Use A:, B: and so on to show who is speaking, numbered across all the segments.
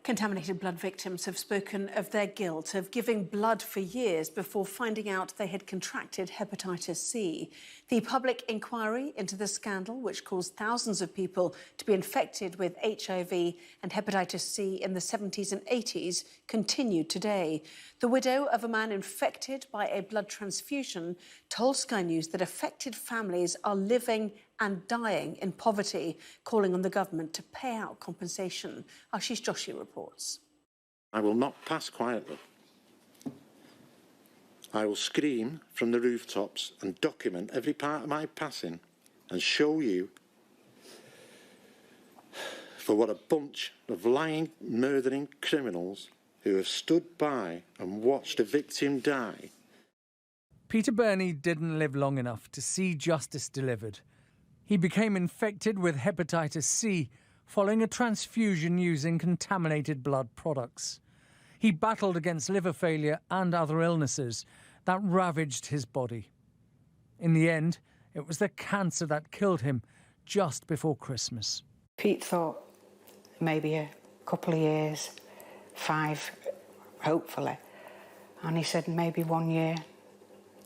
A: Contaminated blood victims have spoken of their guilt of giving blood for years before finding out they had contracted hepatitis C. The public inquiry into the scandal, which caused thousands of people to be infected with HIV and hepatitis C in the 70s and 80s, continued today. The widow of a man infected by a blood transfusion told Sky News that affected families are living and dying in poverty, calling on the government to pay out compensation. Ashish Joshi reports.
B: I will not pass quietly. I will scream from the rooftops and document every part of my passing and show you for what a bunch of lying, murdering criminals who have stood by and watched a victim die.
C: Peter Burney didn't live long enough to see justice delivered. He became infected with hepatitis C following a transfusion using contaminated blood products. He battled against liver failure and other illnesses that ravaged his body. In the end, it was the cancer that killed him just before Christmas.
D: Pete thought maybe a couple of years, 5, hopefully. And he said maybe 1 year,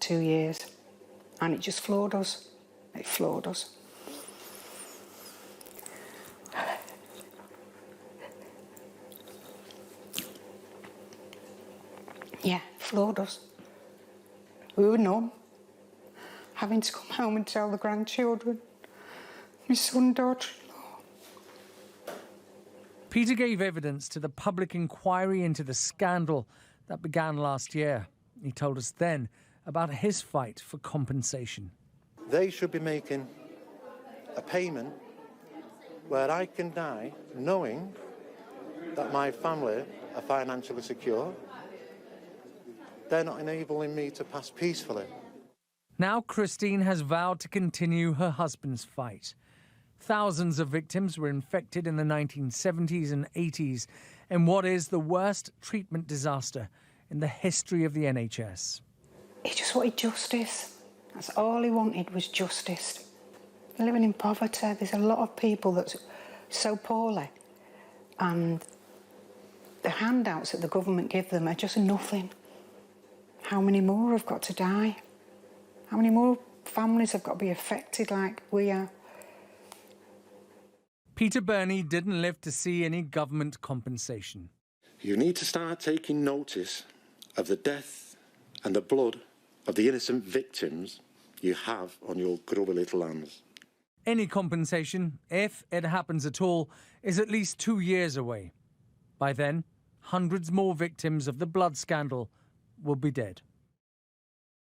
D: 2 years. And it just floored us. It floored us. Yeah, floored us. We were numb, having to come home and tell the grandchildren, my son, daughter-in-law.
C: Peter gave evidence to the public inquiry into the scandal that began last year. He told us then about his fight for compensation.
B: They should be making a payment where I can die knowing that my family are financially secure. They're not enabling me to pass peacefully.
C: Now Christine has vowed to continue her husband's fight. Thousands of victims were infected in the 1970s and 80s in what is the worst treatment disaster in the history of the NHS.
D: He just wanted justice. That's all he wanted, was justice. They're living in poverty. There's a lot of people that's so poorly, and the handouts that the government give them are just nothing. How many more have got to die? How many more families have got to be affected like we are?
C: Peter Burney didn't live to see any government compensation.
B: You need to start taking notice of the death and the blood of the innocent victims you have on your grubby little hands.
C: Any compensation, if it happens at all, is at least 2 years away. By then, hundreds more victims of the blood scandal will be dead.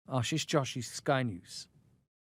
C: Ashish Joshi, Sky News.